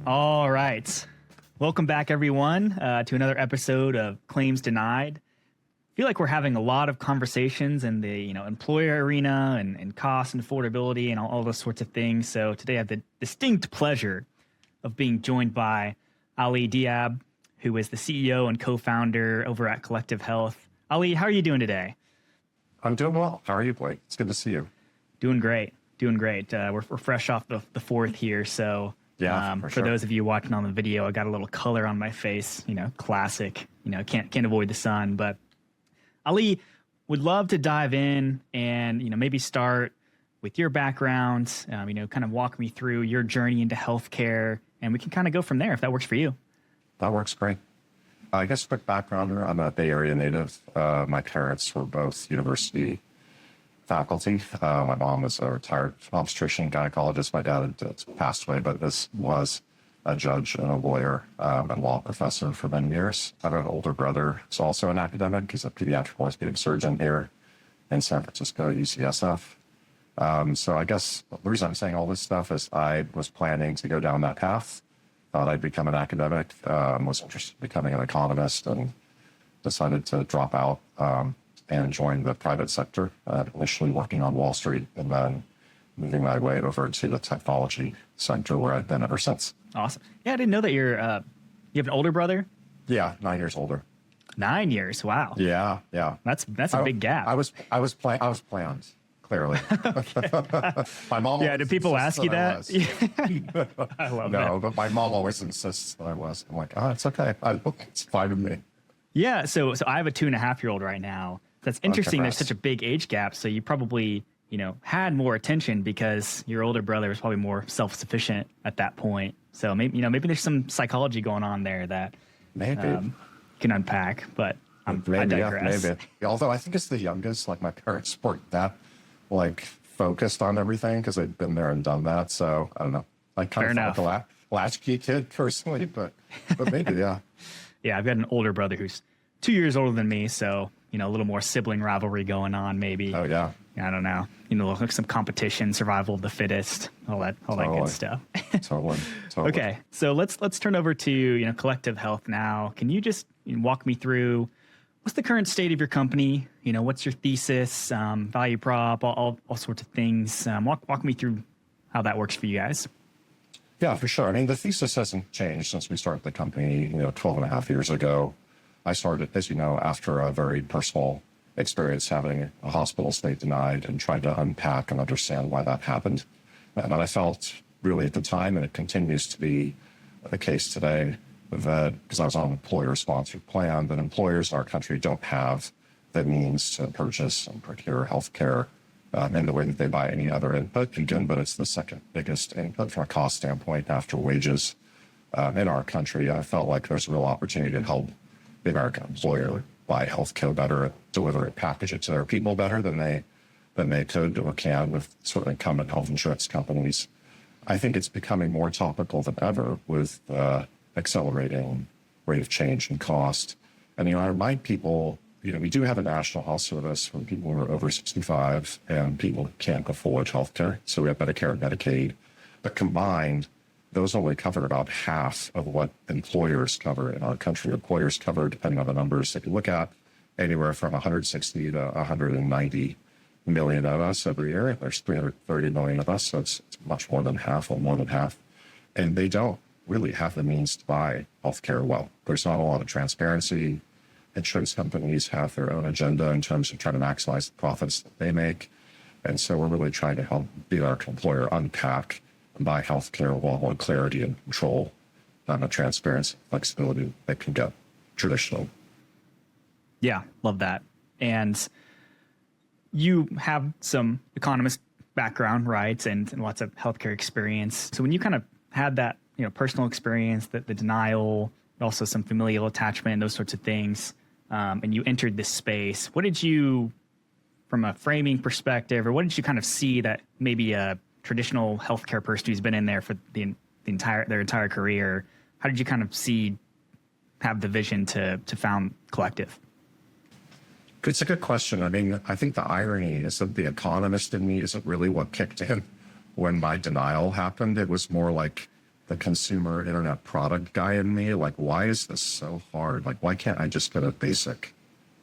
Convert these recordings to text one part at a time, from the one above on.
All right. Welcome back, everyone, to another episode of Claims Denied. I feel like we're having a lot of conversations in the employer arena and cost and affordability and all those sorts of things. So today I have the distinct pleasure of being joined by Ali Diab, who is the CEO and co-founder over at Collective Health. Ali, how are you doing today? I'm doing well. How are you, Blake? It's good to see you. Doing great. We're fresh off the 4th here, so yeah. For those of you watching on the video, I got a little color on my face. Classic. Can't avoid the sun. But Ali, would love to dive in and maybe start with your background. Kind of walk me through your journey into healthcare, and we can kind of go from there if that works for you. That works great. I guess quick backgrounder. I'm a Bay Area native. My parents were both university faculty. My mom was a retired obstetrician gynecologist. My dad had passed away, but this was a judge and a lawyer and law professor for many years. I have an older brother who's also an academic. He's a pediatric orthopedic surgeon here in San Francisco, UCSF. So I guess the reason I'm saying all this stuff is I was planning to go down that path. Thought I'd become an academic, was interested in becoming an economist, and decided to drop out and join the private sector, initially working on Wall Street and then moving my way over to the technology sector where I've been ever since. Awesome. Yeah, I didn't know that you have an older brother? Yeah, 9 years older. 9 years. Wow. Yeah. That's a big gap. I was planned, clearly. My mom. Yeah. Did people ask you that? I love that. No, but my mom always insists that I was. I'm like, it's okay. It's fine with me. Yeah. So I have a 2.5-year-old right now. That's interesting. There's such a big age gap. So you probably, had more attention because your older brother was probably more self-sufficient at that point. So maybe there's some psychology going on there that maybe can unpack. But I digress. Yeah, maybe. Although I think as the youngest, like my parents weren't that focused on everything because they'd been there and done that. So I don't know. I kind of felt like a latchkey kid personally, but maybe yeah. Yeah, I've got an older brother who's 2 years older than me, so a little more sibling rivalry going on, maybe. Oh yeah. I don't know. Some competition, survival of the fittest, all that good stuff. Totally. Okay, so let's turn over to Collective Health now. Can you just walk me through what's the current state of your company? What's your thesis, value prop, all sorts of things. Walk me through how that works for you guys. Yeah, for sure. I mean, the thesis hasn't changed since we started the company, 12 and a half years ago. I started, as you know, after a very personal experience having a hospital stay denied and trying to unpack and understand why that happened. And I felt really at the time, and it continues to be the case today, that because I was on an employer-sponsored plan, that employers in our country don't have the means to purchase and procure health care in the way that they buy any other input. Again, but it's the second biggest input from a cost standpoint after wages in our country. I felt like there's a real opportunity to help the American employer buy health care better, deliver it, package it to their people better than they could or can with sort of incumbent health insurance companies. I think it's becoming more topical than ever with accelerating rate of change and cost. And I remind people, we do have a national health service for people who are over 65 and people who can't afford health care. So we have Medicare and Medicaid. But combined, those only cover about half of what employers cover in our country. Employers cover, depending on the numbers that you look at, anywhere from 160 to 190 million of us every year. There's 330 million of us, so it's much more than half or more than half. And they don't really have the means to buy healthcare well. There's not a lot of transparency. Insurance companies have their own agenda in terms of trying to maximize the profits that they make. And so we're really trying to help be our employer unpack and buy healthcare while with clarity and control and the transparency, flexibility they can get traditional. Yeah, love that. And you have some economist background, right? And lots of healthcare experience. So when you kind of had that, personal experience, the denial, also some familial attachment, those sorts of things, and you entered this space, what did you, from a framing perspective, or what did you kind of see that maybe a traditional healthcare person who's been in there for their entire career, how did you kind of have the vision to found Collective? It's a good question. I mean, I think the irony is that the economist in me isn't really what kicked in when my denial happened. It was more like the consumer internet product guy in me. Like, why is this so hard? Like, why can't I just get a basic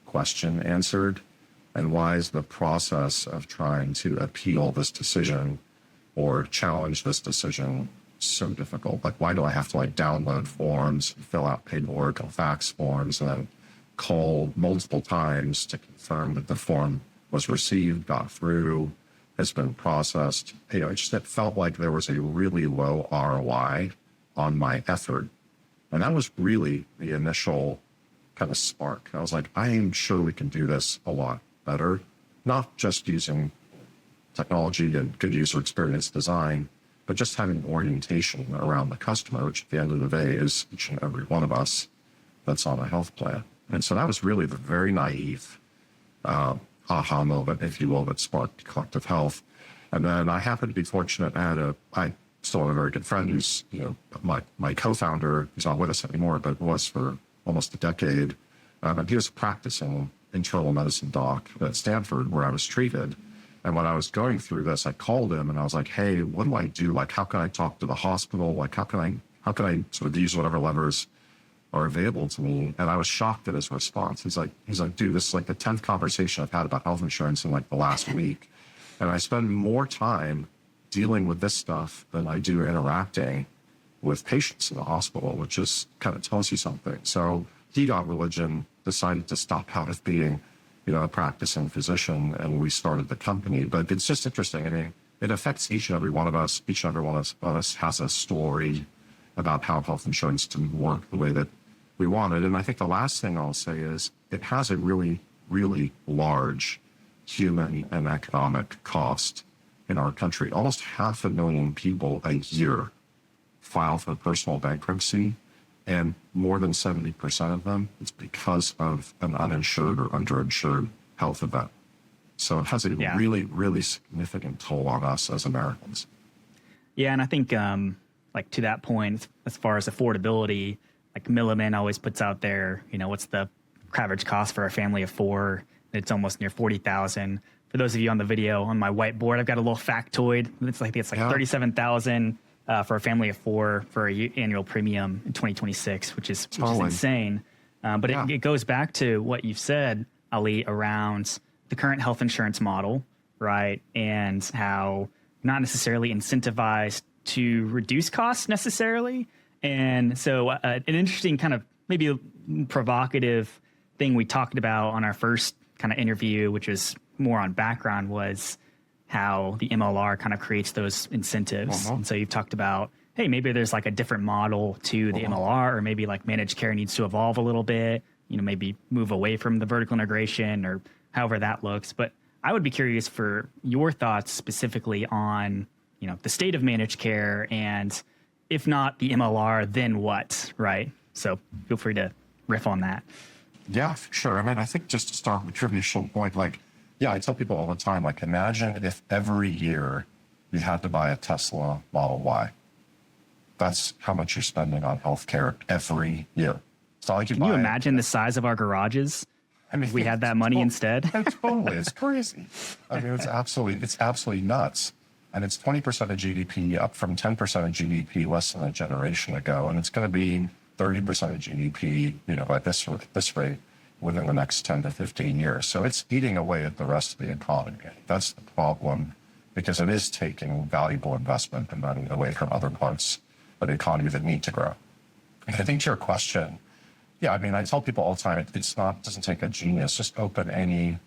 question answered? And why is the process of trying to appeal this decision or challenge this decision so difficult? Like, why do I have to like download forms, fill out paperwork and fax forms, and then call multiple times to confirm that the form was received, got through, has been processed? It felt like there was a really low ROI on my effort. And that was really the initial kind of spark. I was like, I am sure we can do this a lot better, not just using technology and good user experience design, but just having orientation around the customer, which at the end of the day is each and every one of us that's on a health plan. And so that was really the very naive aha moment, if you will, that sparked Collective Health. And then I happened to be fortunate. I still have a very good friend who's, my co-founder, who's not with us anymore, but was for almost a decade. And he was a practicing internal medicine doc at Stanford where I was treated. And when I was going through this, I called him and I was like, hey, what do I do? Like, how can I talk to the hospital? Like, how can I sort of use whatever levers are available to me? And I was shocked at his response. He's like, dude, this is like the 10th conversation I've had about health insurance in like the last week. And I spend more time dealing with this stuff than I do interacting with patients in the hospital, which just kind of tells you something. So he got religion, decided to stop out of being, a practicing physician, and we started the company. But it's just interesting. I mean, it affects each and every one of us. Each and every one of us has a story about how health insurance didn't work the way that we wanted. And I think the last thing I'll say is it has a really, really large human and economic cost in our country. Almost 500,000 people a year file for personal bankruptcy, and more than 70% of them, it's because of an uninsured or underinsured health event. So it has a really, really significant toll on us as Americans. Yeah, and I think like to that point, as far as affordability, like Milliman always puts out there, what's the average cost for a family of four? It's almost near 40,000. For those of you on the video on my whiteboard, I've got a little factoid. It's like 37,000 for a family of four for a annual premium in 2026, which is insane. But it goes back to what you've said, Ali, around the current health insurance model, right? And how not necessarily incentivized to reduce costs necessarily. And so an interesting kind of maybe provocative thing we talked about on our first kind of interview, which was more on background, was how the MLR kind of creates those incentives. And so you've talked about, hey, maybe there's like a different model to the MLR, or maybe like managed care needs to evolve a little bit, maybe move away from the vertical integration or however that looks. But I would be curious for your thoughts specifically on, the state of managed care, and if not the MLR, then what, right? So feel free to riff on that. Yeah, sure. I mean, I think just to start with your initial point, I tell people all the time, imagine if every year you had to buy a Tesla Model Y. That's how much you're spending on healthcare every year. It's not like Can you imagine the size of our garages? I mean, if we had that money instead. Totally, it's crazy. I mean, it's absolutely nuts. And it's 20% of GDP, up from 10% of GDP less than a generation ago, and it's going to be 30% of GDP, at this rate within the next 10 to 15 years. So it's eating away at the rest of the economy. That's the problem, because it is taking valuable investment and money away from other parts of the economy that need to grow. And I think to your question, I tell people all the time, it doesn't take a genius. Just open any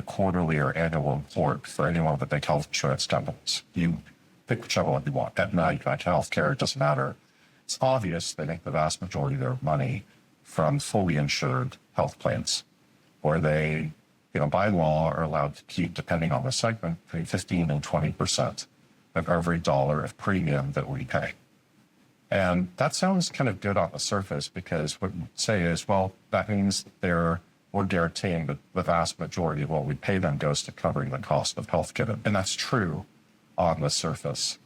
quarterly or annual report for any one of the big health insurance companies. You pick whichever one you want. Aetna, United Healthcare, it doesn't matter. It's obvious they make the vast majority of their money from fully insured health plans, where they, by law are allowed to keep, depending on the segment, between 15 and 20% of every dollar of premium that we pay. And that sounds kind of good on the surface, because what we say is, well, that means we're guaranteeing that the vast majority of what we pay them goes to covering the cost of healthcare. And that's true on the surface.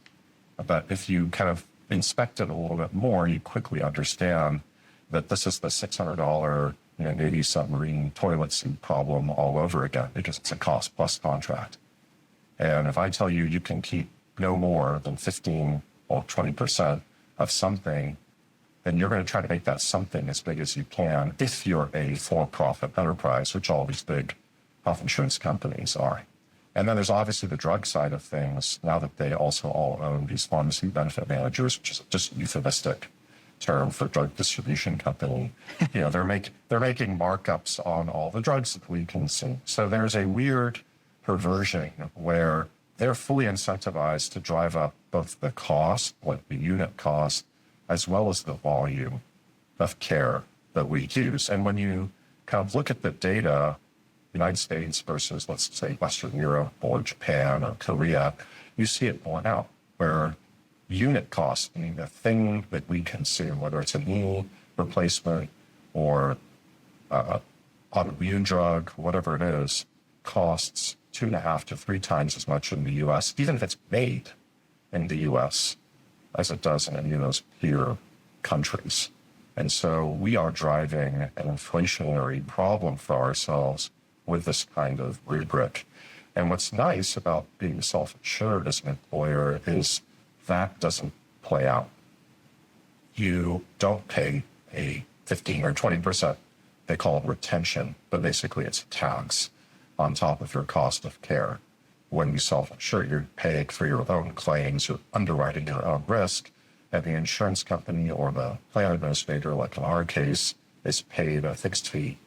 But if you kind of inspect it a little bit more, you quickly understand that this is the $600 Navy submarine toilet seat problem all over again, because it's a cost plus contract. And if I tell you you can keep no more than 15 or 20% of something, then you're going to try to make that something as big as you can if you're a for-profit enterprise, which all these big health insurance companies are. And then there's obviously the drug side of things, now that they also all own these pharmacy benefit managers, which is just a euphemistic term for drug distribution company. They're making markups on all the drugs that we consume. So there's a weird perversion where they're fully incentivized to drive up both the cost, like the unit cost, as well as the volume of care that we use. And when you kind of look at the data, United States versus, let's say, Western Europe or Japan or Korea, you see it borne out where unit cost, meaning the thing that we consume, whether it's a knee replacement or autoimmune drug, whatever it is, costs 2.5 to 3 times as much in the U.S., even if it's made in the U.S., as it does in any of those peer countries. And so we are driving an inflationary problem for ourselves with this kind of rubric. And what's nice about being self-insured as an employer is that doesn't play out. You don't pay a 15 or 20%, they call it retention, but basically it's a tax on top of your cost of care. When you self-insure, you're paying for your own claims, you're underwriting your own risk, and the insurance company or the plan administrator, like in our case, is paid a fixed fee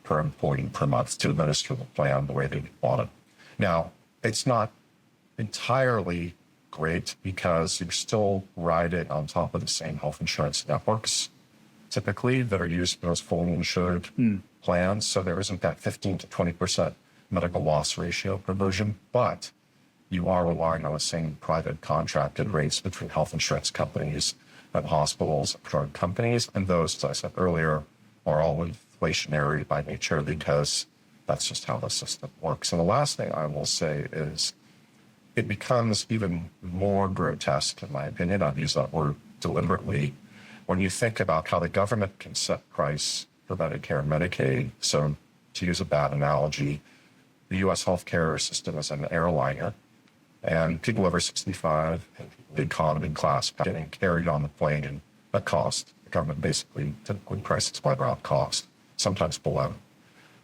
per employee per month to administer the plan the way they want it. Now, it's not entirely great because you're still riding on top of the same health insurance networks, typically, that are used for those fully insured plans. So there isn't that 15 to 20% medical loss ratio provision, but you are relying on the same private contracted rates between health insurance companies and hospitals and drug companies. And those, as I said earlier, are all inflationary by nature because that's just how the system works. And the last thing I will say is it becomes even more grotesque, in my opinion, I've used that word deliberately, when you think about how the government can set price for Medicare and Medicaid. So to use a bad analogy, the U.S. healthcare system is an airliner, and people over 65 and the economy class getting carried on the plane at cost. The government basically typically prices by around cost, sometimes below.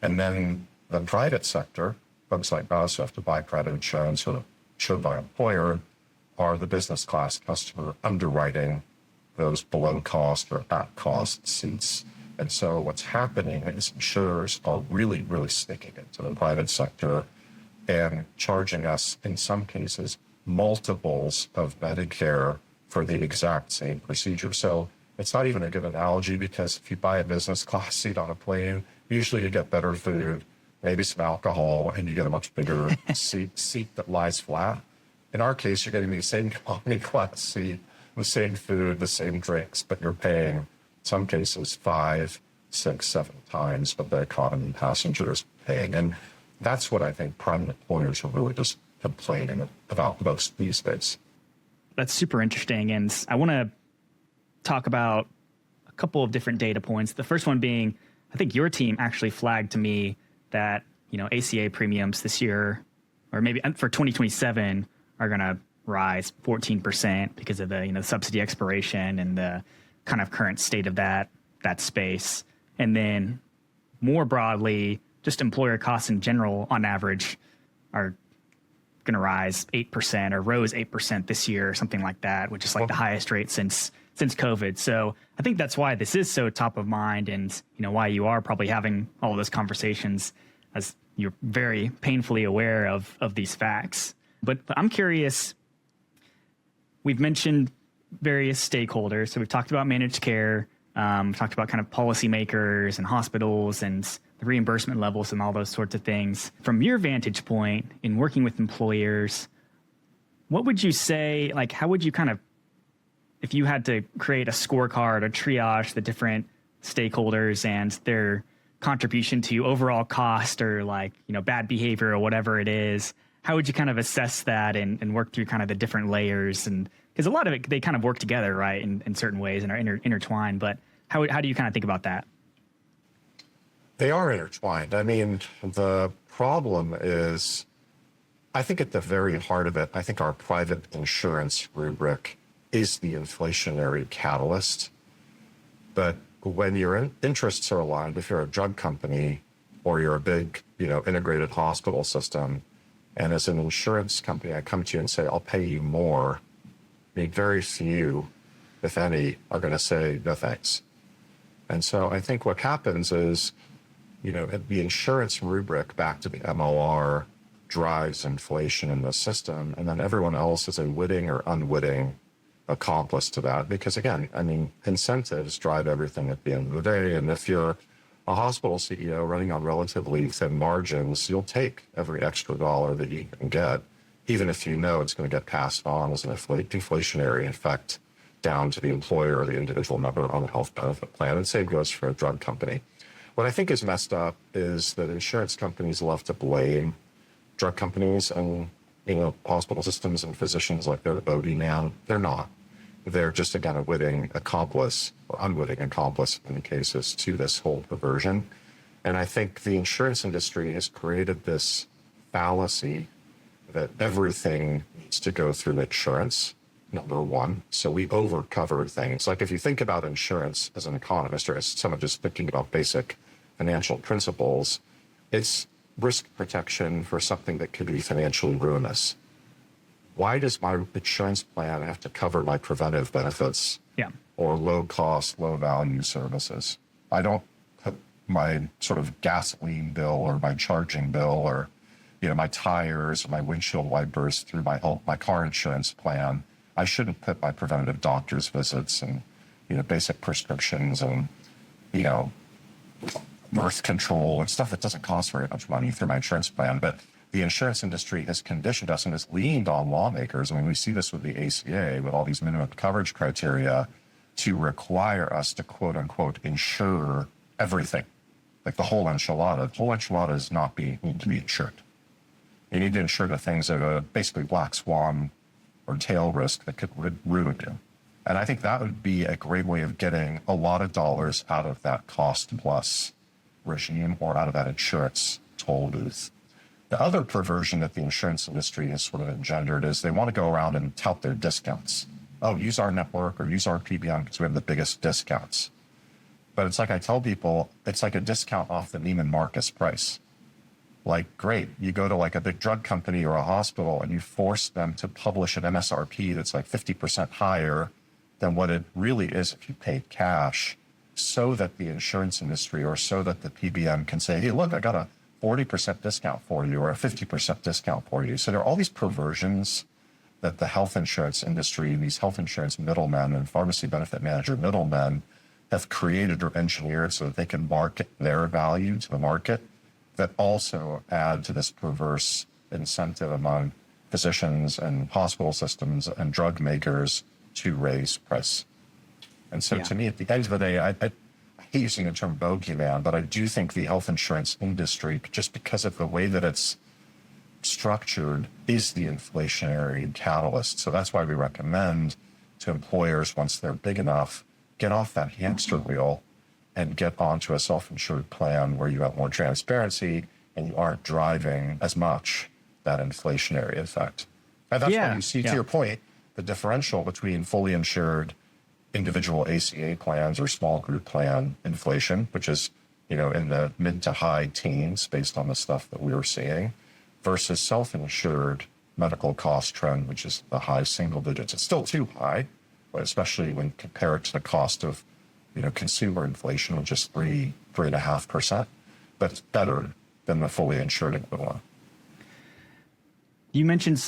And then the private sector, folks like us who have to buy private insurance or insured by employer, are the business class customer underwriting those below cost or at cost seats. And so what's happening is insurers are really, really sticking into the private sector and charging us, in some cases, multiples of Medicare for the exact same procedure. So it's not even a good analogy because if you buy a business class seat on a plane, usually you get better food, maybe some alcohol, and you get a much bigger seat that lies flat. In our case, you're getting the same economy class seat, the same food, the same drinks, but you're paying, in some cases, 5, 6, 7 times what the economy passengers paying. And that's what I think private employers are really just complaining about most these days. That's super interesting. And I want to talk about a couple of different data points. The first one being, I think your team actually flagged to me that, ACA premiums this year, or maybe for 2027, are going to rise 14% because of the, subsidy expiration and the kind of current state of that space. And then more broadly, just employer costs in general, on average, are going to rise 8% or rose 8% this year or something like that, which is like the highest rate since COVID. So I think that's why this is so top of mind, and why you are probably having all of those conversations, as you're very painfully aware of these facts. But I'm curious, we've mentioned various stakeholders. So we've talked about managed care, we've talked about kind of policymakers and hospitals and the reimbursement levels and all those sorts of things. From your vantage point in working with employers, what would you say, like, how would you kind of, if you had to create a scorecard or triage the different stakeholders and their contribution to overall cost or bad behavior or whatever it is, how would you kind of assess that and work through kind of the different layers? And because a lot of it, they kind of work together, right, in certain ways and are intertwined. But how do you kind of think about that? They are intertwined. I mean, the problem is, I think at the very heart of it, I think our private insurance rubric is the inflationary catalyst. But when your interests are aligned, if you're a drug company or you're a big, integrated hospital system, and as an insurance company, I come to you and say, I'll pay you more, I mean, very few, if any, are going to say no thanks. And so I think what happens is, the insurance rubric back to the MOR drives inflation in the system, and then everyone else is a witting or unwitting accomplice to that. Because again, I mean, incentives drive everything at the end of the day. And if you're a hospital CEO running on relatively thin margins, you'll take every extra dollar that you can get, even if you know it's going to get passed on as an deflationary effect down to the employer or the individual member on the health benefit plan. And same goes for a drug company. What I think is messed up is that insurance companies love to blame drug companies and, hospital systems and physicians like they're the bogeyman. They're not. They're just, again, a witting accomplice or unwitting accomplice in many cases to this whole perversion. And I think the insurance industry has created this fallacy that everything needs to go through insurance, number one. So we overcover things. Like if you think about insurance as an economist or as someone just thinking about basic financial principles, it's risk protection for something that could be financially ruinous. Why does my insurance plan have to cover my preventive benefits or low cost, low value services? I don't put my sort of gasoline bill or my charging bill or, my tires or my windshield wipers through my car insurance plan. I shouldn't put my preventative doctor's visits and, basic prescriptions and, birth control and stuff that doesn't cost very much money through my insurance plan. But the insurance industry has conditioned us and has leaned on lawmakers. I mean, we see this with the ACA, with all these minimum coverage criteria to require us to quote unquote insure everything, like the whole enchilada. The whole enchilada does not need to be insured. You need to insure the things that are basically black swan or tail risk that could ruin you. And I think that would be a great way of getting a lot of dollars out of that cost plus regime or out of that insurance toll booth. The other perversion that the insurance industry has sort of engendered is they want to go around and tout their discounts. Oh, use our network or use our PBM because we have the biggest discounts. But it's like I tell people, it's like a discount off the Neiman Marcus price. Like, great, you go to like a big drug company or a hospital and you force them to publish an MSRP that's like 50% higher than what it really is if you paid cash, so that the insurance industry or so that the PBM can say, hey, look, I got a 40% discount for you or a 50% discount for you. So there are all these perversions that the health insurance industry, these health insurance middlemen and pharmacy benefit manager middlemen have created or engineered so that they can market their value to the market, that also add to this perverse incentive among physicians and hospital systems and drug makers to raise price. And so to me, at the end of the day, I hate using the term bogeyman, but I do think the health insurance industry, just because of the way that it's structured, is the inflationary catalyst. So that's why we recommend to employers, once they're big enough, get off that hamster wheel and get onto a self-insured plan where you have more transparency and you aren't driving as much that inflationary effect. And that's why you see, to your point, the differential between fully insured individual ACA plans or small group plan inflation, which is, in the mid to high teens based on the stuff that we were seeing, versus self-insured medical cost trend, which is the high single digits. It's still too high, but especially when compared to the cost of, consumer inflation, which is 3.5%, but it's better than the fully insured equivalent. You mentioned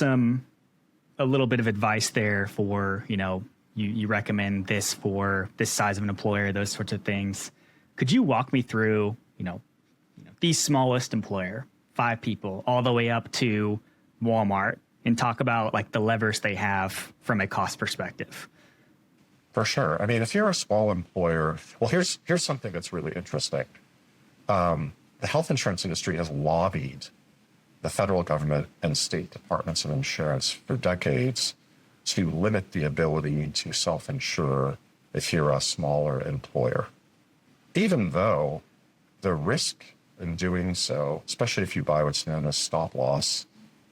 a little bit of advice there for, you recommend this for this size of an employer, those sorts of things. Could you walk me through, the smallest employer, 5 people, all the way up to Walmart, and talk about like the levers they have from a cost perspective? For sure. I mean, if you're a small employer, well, here's something that's really interesting. The health insurance industry has lobbied the federal government and state departments of insurance for decades to limit the ability to self-insure if you're a smaller employer. Even though the risk in doing so, especially if you buy what's known as stop loss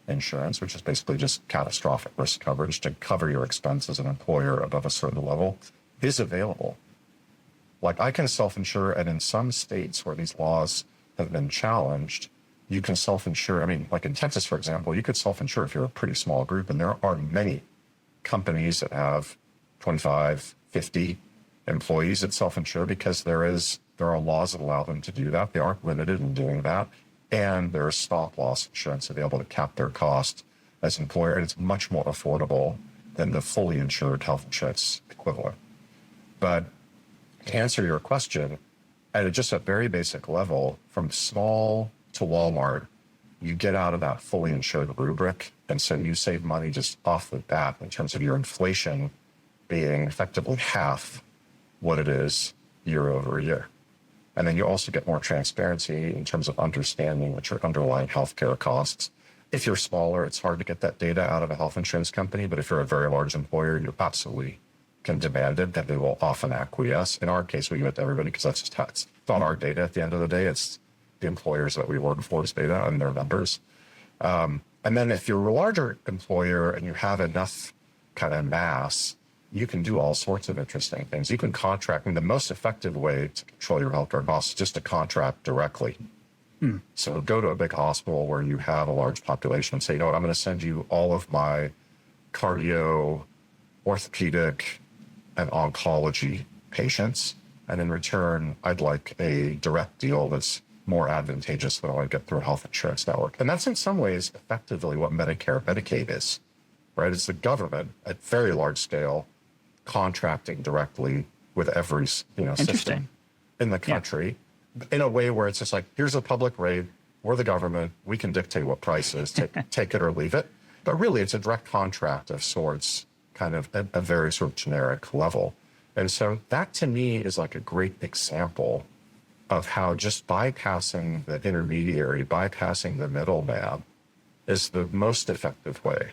insurance, which is basically just catastrophic risk coverage to cover your expense as an employer above a certain level, is available. Like I can self-insure, and in some states where these laws have been challenged, you can self-insure. I mean, like in Texas, for example, you could self-insure if you're a pretty small group, and there are many companies that have 25, 50 employees that self-insure because there are laws that allow them to do that. They aren't limited in doing that. And there's stop loss insurance available to cap their cost as an employer, and it's much more affordable than the fully insured health insurance equivalent. But to answer your question, at just a very basic level, from small to Walmart, you get out of that fully insured rubric. And so you save money just off the bat in terms of your inflation being effectively half what it is year over year. And then you also get more transparency in terms of understanding what your underlying healthcare costs. If you're smaller, it's hard to get that data out of a health insurance company. But if you're a very large employer, you absolutely can demand it, that they will often acquiesce. In our case, we give it to everybody because that's just how it's not our data at the end of the day. It's the employers that we work for's data and their numbers. And then if you're a larger employer and you have enough kind of mass, you can do all sorts of interesting things. You can contract, and the most effective way to control your healthcare costs is just to contract directly. So go to a big hospital where you have a large population and say, you know what, I'm going to send you all of my cardio, orthopedic, and oncology patients. And in return, I'd like a direct deal that's more advantageous than I get through a health insurance network. And that's in some ways effectively what Medicare, Medicaid is, right? It's the government at very large scale contracting directly with every system in the country in a way where it's just like, here's a public rate, we're the government, we can dictate what price is, take it or leave it. But really, it's a direct contract of sorts, kind of a very sort of generic level. And so that to me is like a great example of how just bypassing the intermediary, bypassing the middleman is the most effective way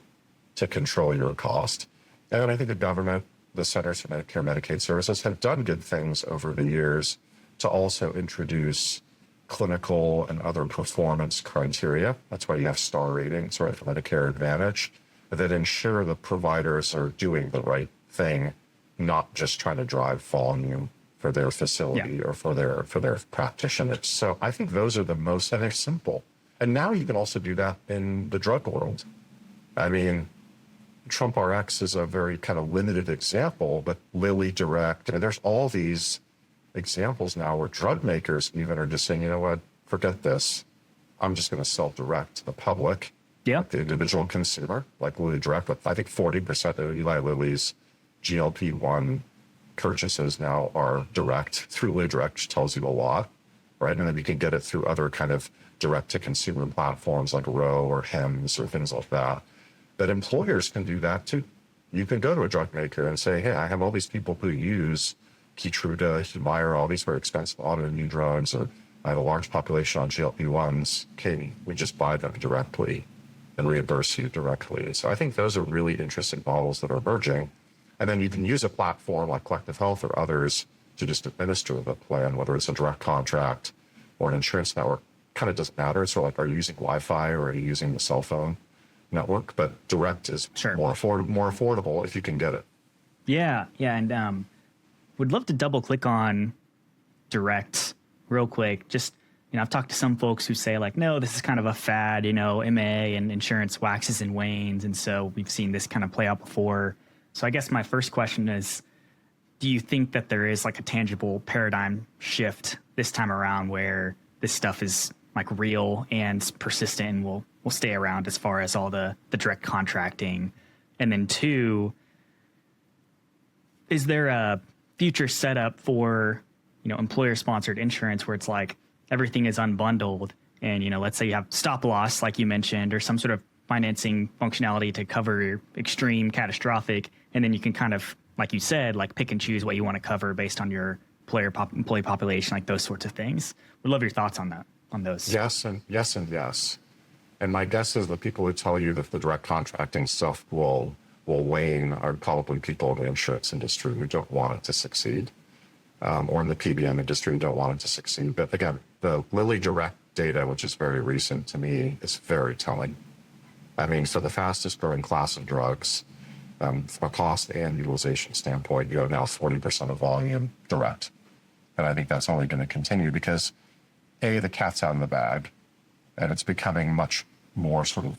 to control your cost. And I think the government, the Centers for Medicare and Medicaid Services have done good things over the years to also introduce clinical and other performance criteria. That's why you have star ratings, right, for Medicare Advantage, that ensure the providers are doing the right thing, not just trying to drive volume for their facility or for their practitioners. So I think those are the most, and they're simple. And now you can also do that in the drug world. I mean, Trump RX is a very kind of limited example, but Lilly Direct, and there's all these examples now where drug makers even are just saying, you know what, forget this. I'm just going to sell direct to the public, the individual consumer, like Lilly Direct. But I think 40% of Eli Lilly's GLP-1 purchases now are direct through Lilly Direct, which tells you a lot, right? And then you can get it through other kind of direct-to-consumer platforms like Ro or Hims or things like that. But employers can do that too. You can go to a drug maker and say, hey, I have all these people who use Keytruda, Humira, all these very expensive autoimmune drugs, or I have a large population on GLP-1s. Can we just buy them directly and reimburse you directly? So I think those are really interesting models that are emerging. And then you can use a platform like Collective Health or others to just administer the plan, whether it's a direct contract or an insurance network. Kind of doesn't matter. So like, are you using Wi-Fi or are you using the cell phone network? But direct is more affordable if you can get it. Yeah. And would love to double click on direct real quick. Just, I've talked to some folks who say like, no, this is kind of a fad, MA and insurance waxes and wanes. And so we've seen this kind of play out before. So I guess my first question is, do you think that there is like a tangible paradigm shift this time around where this stuff is like real and persistent and will stay around as far as all the direct contracting? And then two, is there a future setup for, employer sponsored insurance where it's like everything is unbundled and, let's say you have stop loss, like you mentioned, or some sort of financing functionality to cover extreme catastrophic. And then you can kind of, like you said, like pick and choose what you want to cover based on your employee population, like those sorts of things. Would love your thoughts on that, on those. Yes. And my guess is the people who tell you that the direct contracting stuff will wane are probably people in the insurance industry who don't want it to succeed, or in the PBM industry who don't want it to succeed. But again, the Lilly Direct data, which is very recent to me, is very telling. I mean, for the fastest growing class of drugs, from a cost and utilization standpoint, you have now 40% of volume direct. And I think that's only going to continue because, A, the cat's out of the bag, and it's becoming much more sort of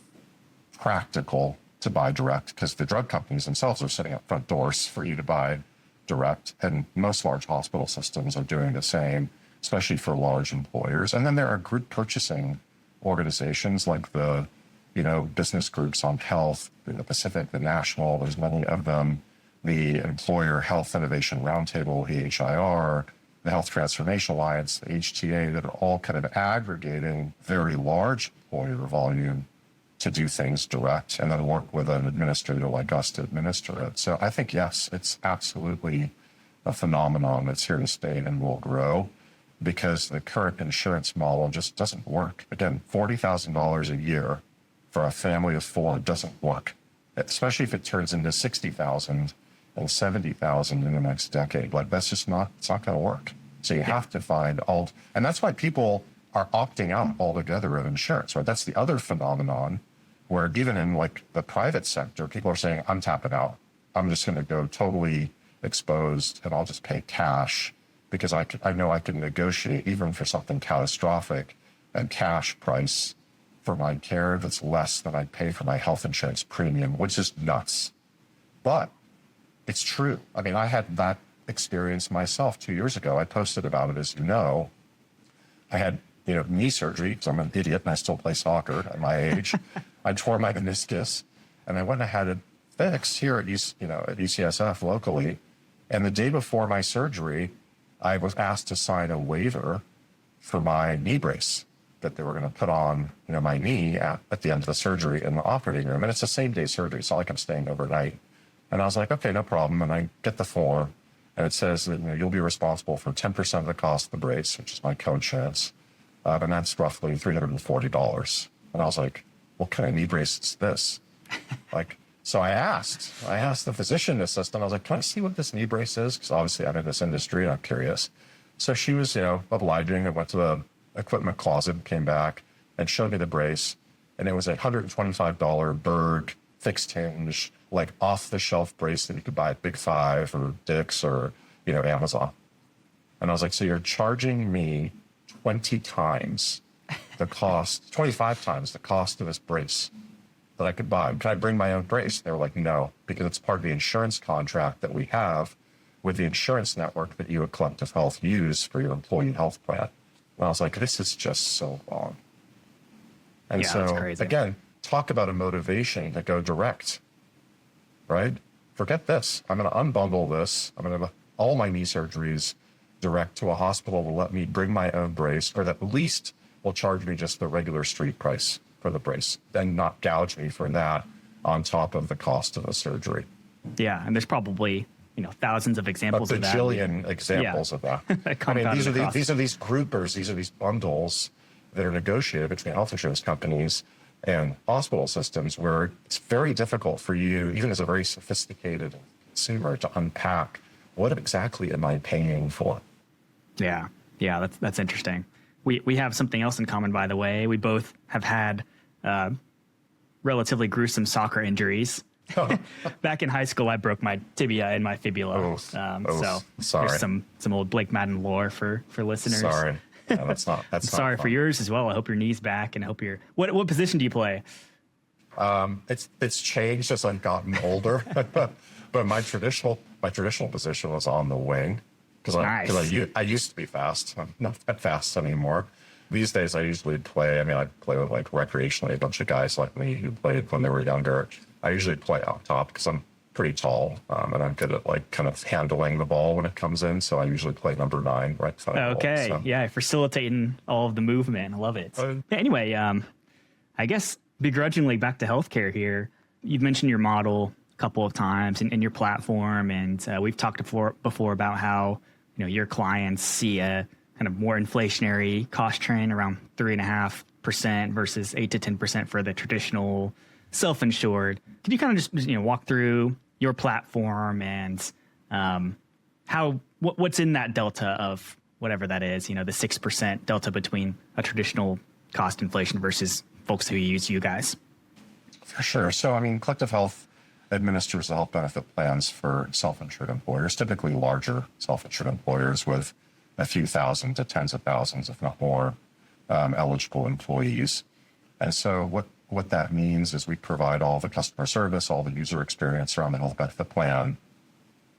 practical to buy direct because the drug companies themselves are setting up front doors for you to buy direct. And most large hospital systems are doing the same, especially for large employers. And then there are group purchasing organizations like the, business groups on health, the Pacific, the National, there's many of them, the Employer Health Innovation Roundtable, the HIR, the Health Transformation Alliance, the HTA, that are all kind of aggregating very large employer volume to do things direct and then work with an administrator like us to administer it. So I think, yes, it's absolutely a phenomenon that's here to stay and will grow because the current insurance model just doesn't work. Again, $40,000 a year for a family of four doesn't work, especially if it turns into $60,000 and $70,000 in the next decade. Like that's just it's not going to work. So you have to find and that's why people are opting out altogether of insurance, right? That's the other phenomenon where even in like the private sector, people are saying, I'm tapping out. I'm just going to go totally exposed and I'll just pay cash because I know I can negotiate even for something catastrophic and cash price for my care that's less than I pay for my health insurance premium, which is nuts. But it's true. I mean, I had that experience myself 2 years ago. I posted about it, as you know. I had, knee surgery because I'm an idiot and I still play soccer at my age. I tore my meniscus and I went and had it fixed here at UCSF locally. And the day before my surgery, I was asked to sign a waiver for my knee brace that they were going to put on, my knee at the end of the surgery in the operating room. And it's a same day surgery. It's not like I'm staying overnight. And I was like, okay, no problem. And I get the form and it says that you'll be responsible for 10% of the cost of the brace, which is my co-insurance. And that's roughly $340. And I was like, what kind of knee brace is this? So I asked the physician assistant, I was like, can I see what this knee brace is? Because obviously I'm in this industry and I'm curious. So she was, obliging. I went to the equipment closet, came back and showed me the brace. And it was a $125 Berg fixed hinge, like off the shelf brace that you could buy at Big Five or Dick's or, Amazon. And I was like, so you're charging me 20 times the cost, 25 times the cost of this brace that I could buy. Can I bring my own brace? They were like, no, because it's part of the insurance contract that we have with the insurance network that you at Collective Health use for your employee health plan. And I was like, this is just so wrong. And that's crazy. Again, talk about a motivation to go direct, right? Forget this. I'm going to unbundle this. I'm going to have all my knee surgeries direct to a hospital will let me bring my own brace, or that at least will charge me just the regular street price for the brace, then not gouge me for that on top of the cost of the surgery. Yeah, and there's probably thousands of examples of that. A bajillion examples of that. I mean, these are these groupers, these are these bundles that are negotiated between health insurance companies and hospital systems where it's very difficult for you, even as a very sophisticated consumer, to unpack what exactly am I paying for? Yeah, that's interesting. We have something else in common, by the way. We both have had relatively gruesome soccer injuries. Back in high school, I broke my tibia and my fibula. So sorry. There's some old Blake Madden lore for listeners. Sorry. Yeah, that's not sorry fun. For yours as well. I hope your knee's back, and I hope what position do you play? It's changed as I've gotten older, but my traditional position was on the wing because I used to be fast. I'm not that fast anymore. These days, I usually play. I mean, I play with recreationally a bunch of guys like me who played when they were younger. I usually play out top because I'm pretty tall and I'm good at kind of handling the ball when it comes in. So I usually play number 9 right side. Okay, goal, so. Yeah, facilitating all of the movement. I love it. Anyway, I guess begrudgingly back to healthcare here. You've mentioned your model a couple of times in your platform, and we've talked before about how your clients see a kind of more inflationary cost trend around 3.5% versus 8 to 10% for the traditional self-insured. Can you kind of just walk through your platform and what's in that delta of whatever that is, the 6% delta between a traditional cost inflation versus folks who use you guys? For sure. So, I mean, Collective Health administers the health benefit plans for self-insured employers, typically larger self-insured employers with a few thousand to tens of thousands, if not more, eligible employees. And so what that means is we provide all the customer service, all the user experience around the health benefit plan.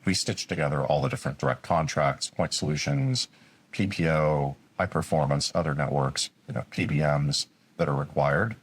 We stitch together all the different direct contracts, point solutions, PPO, high performance, other networks, PBMs that are required.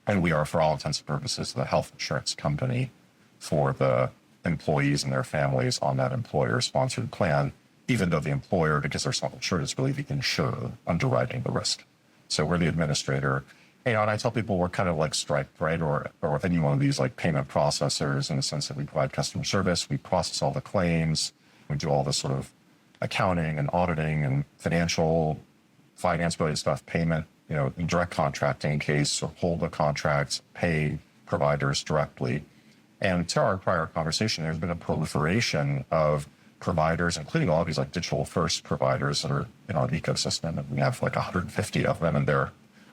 And we are, for all intents and purposes, the health insurance company for the employees and their families on that employer-sponsored plan, even though the employer, because they're self-insured, is really the insurer underwriting the risk. So we're the administrator. And I tell people we're kind of like Stripe, right? Or any one of these like payment processors, in the sense that we provide customer service, we process all the claims, we do all this sort of accounting and auditing and finance related stuff, payment, in direct contracting in case, or hold the contracts, pay providers directly. And to our prior conversation, there's been a proliferation of providers, including all of these like digital first providers that are in our ecosystem. And we have like 150 of them, and they're a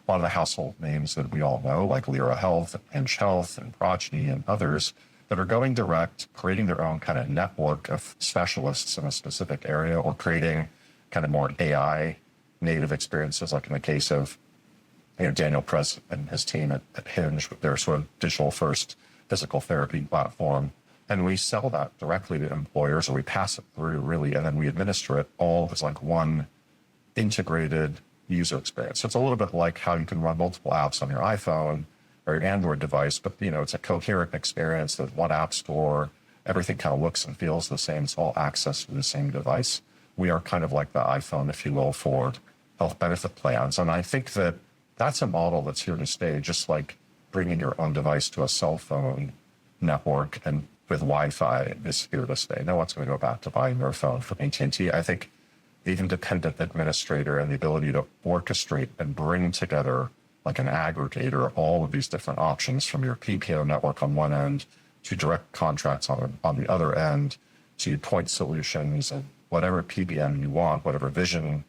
lot of the household names that we all know, like Lyra Health, and Hinge Health, and Progyny, and others that are going direct, creating their own kind of network of specialists in a specific area, or creating kind of more AI native experiences, like in the case of Daniel Press and his team at Hinge with their sort of digital first physical therapy platform. And we sell that directly to employers, or we pass it through really, and then we administer it all as like one integrated user experience. So it's a little bit like how you can run multiple apps on your iPhone or your Android device, but it's a coherent experience. There's one app store, everything kind of looks and feels the same. It's all accessed to the same device. We are kind of like the iPhone, if you will, for health benefit plans. And I think that that's a model that's here to stay, just like bringing your own device to a cell phone network and with Wi-Fi is here to stay. No one's going to go back to buying their phone from AT&T. I think the independent administrator and the ability to orchestrate and bring together like an aggregator all of these different options, from your PPO network on one end to direct contracts on the other end, to point solutions and whatever PBM you want, whatever vision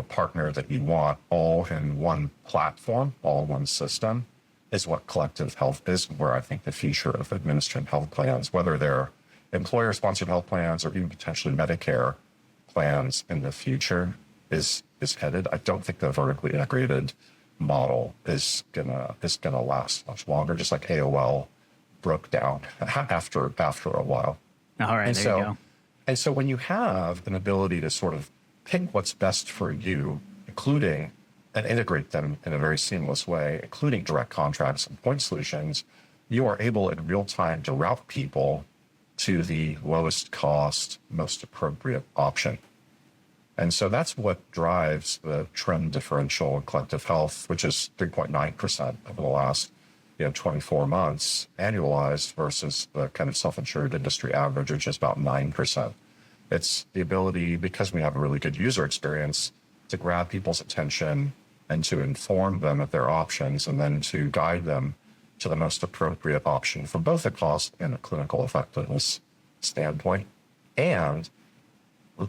partner that you want, all in one platform, all in one system, is what Collective Health is, where I think the future of administering health plans, whether they're employer-sponsored health plans or even potentially Medicare plans in the future, is headed. I don't think the vertically integrated model is gonna last much longer, just like AOL broke down after a while. All right, there you go. And so when you have an ability to sort of pick what's best for you, including and integrate them in a very seamless way, including direct contracts and point solutions, you are able in real time to route people to the lowest cost, most appropriate option. And so that's what drives the trend differential in Collective Health, which is 3.9% over the last 24 months annualized, versus the kind of self-insured industry average, which is about 9%. It's the ability, because we have a really good user experience, to grab people's attention and to inform them of their options, and then to guide them to the most appropriate option from both a cost and a clinical effectiveness standpoint. And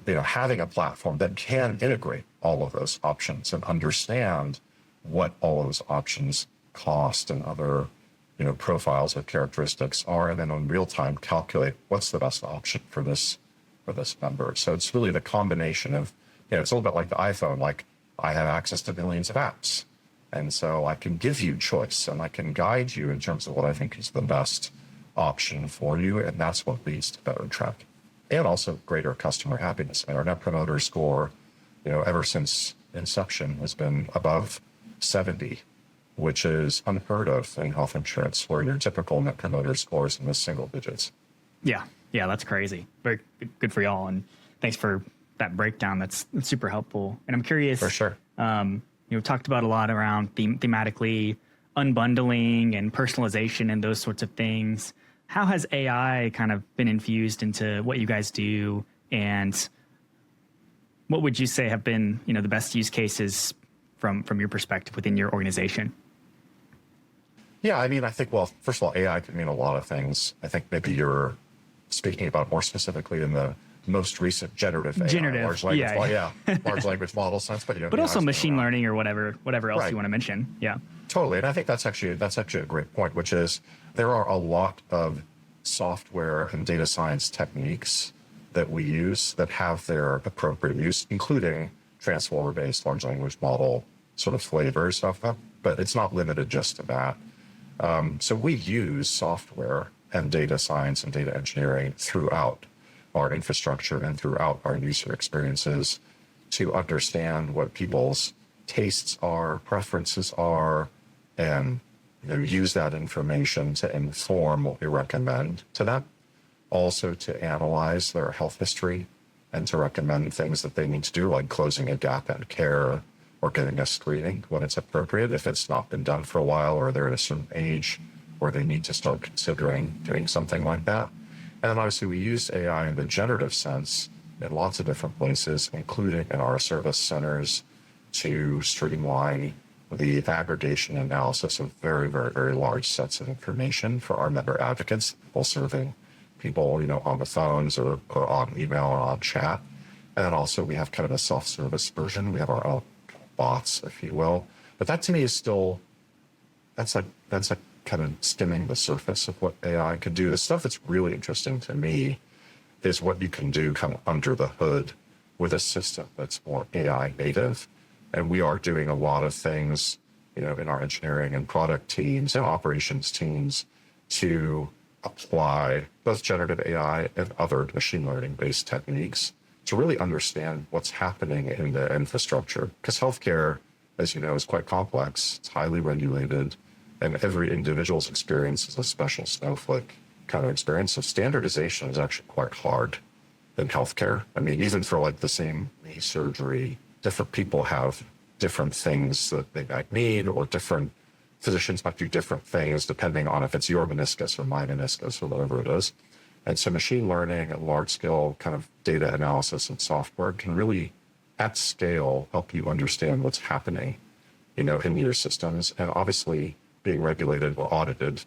having a platform that can integrate all of those options and understand what all of those options cost and other profiles or characteristics are, and then in real time calculate what's the best option for this member. So it's really the combination of, it's a little bit like the iPhone. Like, I have access to millions of apps, and so I can give you choice and I can guide you in terms of what I think is the best option for you, and that's what leads to better traffic and also greater customer happiness. And our Net Promoter Score, ever since inception, has been above 70, which is unheard of in health insurance, where your typical Net Promoter Score is in the single digits. Yeah, that's crazy. Very good for y'all, and thanks for that breakdown. That's super helpful. And I'm curious. For sure. Talked about a lot around thematically unbundling and personalization and those sorts of things. How has AI kind of been infused into what you guys do, and what would you say have been the best use cases from your perspective within your organization? Yeah, I mean, I think, well, first of all, AI can mean a lot of things. I think maybe you're speaking about more specifically in the most recent generative AI, Generative, large language yeah. model, large language model sense, but But also machine learning or whatever else Right. you want to mention. Yeah. Totally, and I think that's actually a great point, which is there are a lot of software and data science techniques that we use that have their appropriate use, including transformer-based large language model sort of flavors of them, but it's not limited just to that. So we use software and data science and data engineering throughout our infrastructure and throughout our user experiences to understand what people's tastes are, preferences are, and use that information to inform what we recommend to them. Also to analyze their health history and to recommend things that they need to do, like closing a gap in care or getting a screening when it's appropriate, if it's not been done for a while or they're at a certain age where they need to start considering doing something like that. And then obviously we use AI in the generative sense in lots of different places, including in our service centers, to streamline the aggregation analysis of very, very, very large sets of information for our member advocates, people serving people, on the phones or on email or on chat. And then also we have kind of a self-service version. We have our own bots, if you will. But that to me is still, that's a kind of skimming the surface of what AI could do. The stuff that's really interesting to me is what you can do kind of under the hood with a system that's more AI native. And we are doing a lot of things, in our engineering and product teams and operations teams to apply both generative AI and other machine learning based techniques to really understand what's happening in the infrastructure. Because healthcare, as you know, is quite complex. It's highly regulated, and every individual's experience is a special snowflake kind of experience. So standardization is actually quite hard in healthcare. I mean, even for like the same knee surgery, different people have different things that they might need, or different physicians might do different things depending on if it's your meniscus or my meniscus or whatever it is. And so machine learning and large scale kind of data analysis and software can really at scale help you understand what's happening, in your systems, and obviously being regulated or audited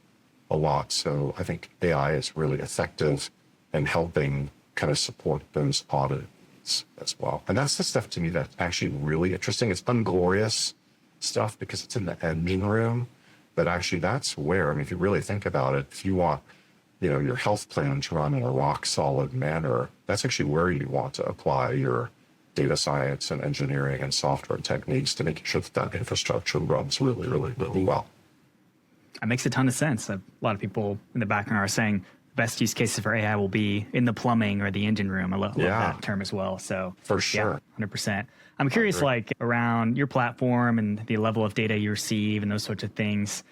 a lot. So I think AI is really effective in helping kind of support those audits as well. And that's the stuff to me that's actually really interesting. It's unglorious stuff because it's in the admin room, but actually that's where, if you really think about it, if you want, your health plan to run in a rock solid manner, that's actually where you want to apply your data science and engineering and software techniques to make sure that infrastructure runs really, really, really well. That makes a ton of sense. A lot of people in the background are saying the best use cases for AI will be in the plumbing or the engine room. I love that term as well. So for sure. Yeah, 100%. I'm curious, like around your platform and the level of data you receive and those sorts of things.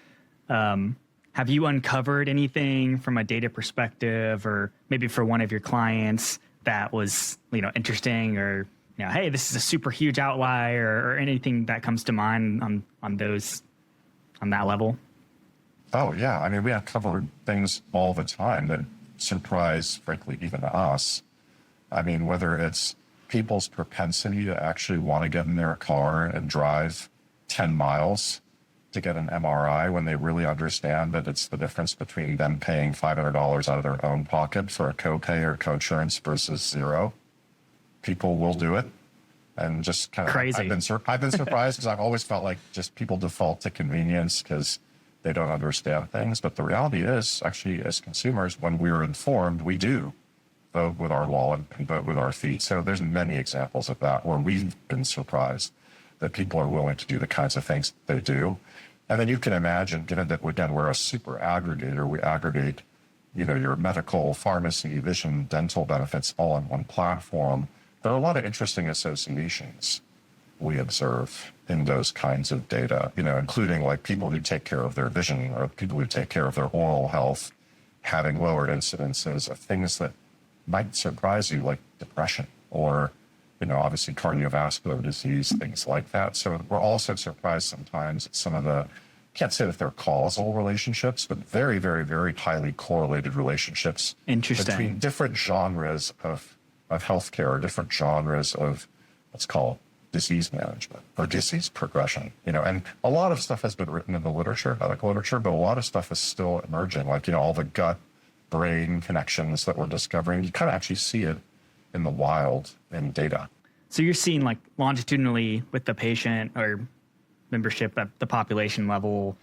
Have you uncovered anything from a data perspective, or maybe for one of your clients that was, interesting, or, hey, this is a super huge outlier, or anything that comes to mind on that level? Oh, yeah. We uncovered things all the time that surprise, frankly, even us. Whether it's people's propensity to actually want to get in their car and drive 10 miles to get an MRI when they really understand that it's the difference between them paying $500 out of their own pocket for a copay or coinsurance versus zero. People will do it. And just kind of crazy. I've been surprised because I've always felt like just people default to convenience because they don't understand things. But the reality is, actually, as consumers, when we're informed, we do vote with our wallet and vote with our feet. So there's many examples of that where we've been surprised that people are willing to do the kinds of things they do. And then you can imagine, given that, again, we're a super aggregator, we aggregate, your medical, pharmacy, vision, dental benefits all on one platform. There are a lot of interesting associations we observe in those kinds of data, including like people who take care of their vision or people who take care of their oral health having lowered incidences of things that might surprise you, like depression or, obviously cardiovascular disease, things like that. So we're also surprised sometimes at some of the, can't say that they're causal relationships, but very, very, very highly correlated relationships between different genres of healthcare, or different genres of, let's call it, disease management or disease progression, and a lot of stuff has been written in the literature, medical literature, but a lot of stuff is still emerging, like, all the gut brain connections that we're discovering. You kind of actually see it in the wild in data. So you're seeing like longitudinally with the patient or membership at the population level,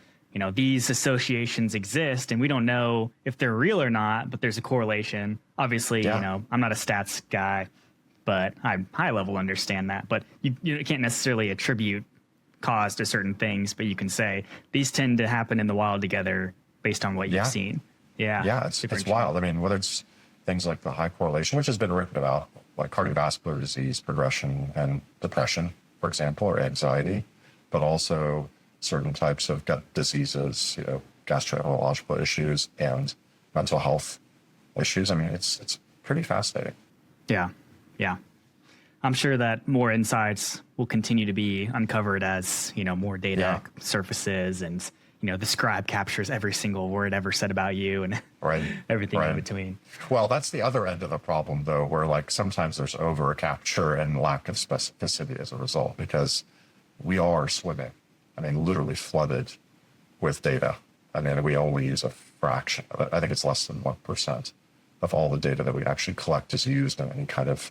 these associations exist and we don't know if they're real or not, but there's a correlation. Obviously, I'm not a stats guy, but I high level understand that. But you can't necessarily attribute cause to certain things, but you can say these tend to happen in the wild together based on what you've seen. Yeah, it's wild. I mean, whether it's things like the high correlation, which has been written about, like cardiovascular disease progression and depression, for example, or anxiety, but also certain types of gut diseases, gastroenterological issues and mental health issues. I mean, it's pretty fascinating. Yeah. I'm sure that more insights will continue to be uncovered as, more data surfaces and, the scribe captures every single word ever said about you and everything in between. Well, that's the other end of the problem, though, where like sometimes there's over capture and lack of specificity as a result, because we are swimming, literally flooded with data. We only use a fraction of it. I think it's less than 1% of all the data that we actually collect is used in any kind of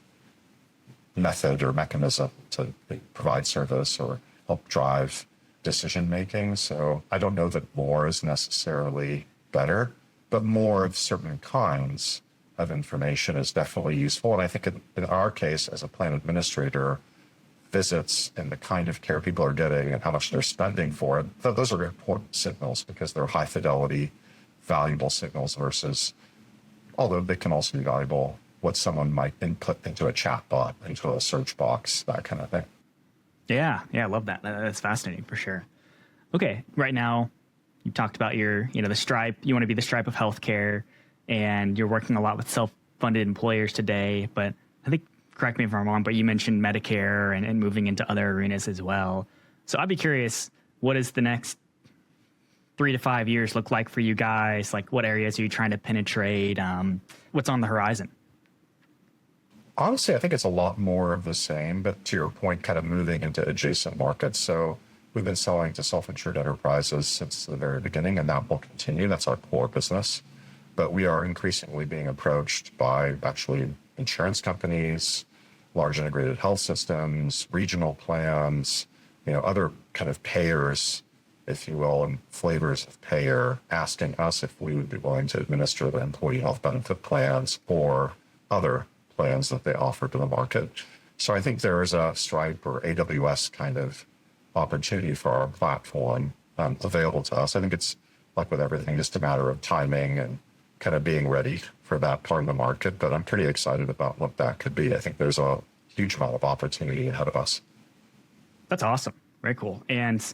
method or mechanism to provide service or help drive decision making. So I don't know that more is necessarily better, but more of certain kinds of information is definitely useful. And I think in our case, as a plan administrator, visits and the kind of care people are getting and how much they're spending for it, those are important signals because they're high fidelity, valuable signals versus, although they can also be valuable, what someone might input into a chat bot, into a search box, that kind of thing. Yeah, I love that. That's fascinating for sure. Okay, right now, you talked about your, the Stripe. You want to be the Stripe of healthcare, and you're working a lot with self-funded employers today. But I think, correct me if I'm wrong, but you mentioned Medicare and moving into other arenas as well. So I'd be curious, what does the next 3 to 5 years look like for you guys? Like, what areas are you trying to penetrate? What's on the horizon? Honestly, I think it's a lot more of the same, but to your point, kind of moving into adjacent markets. So we've been selling to self-insured enterprises since the very beginning, and that will continue. That's our core business. But we are increasingly being approached by actually insurance companies, large integrated health systems, regional plans, other kind of payers, if you will, and flavors of payer, asking us if we would be willing to administer the employee health benefit plans or other plans that they offer to the market. So I think there is a Stripe or AWS kind of opportunity for our platform available to us. I think it's like with everything, just a matter of timing and kind of being ready for that part of the market. But I'm pretty excited about what that could be. I think there's a huge amount of opportunity ahead of us. That's awesome. Very cool. And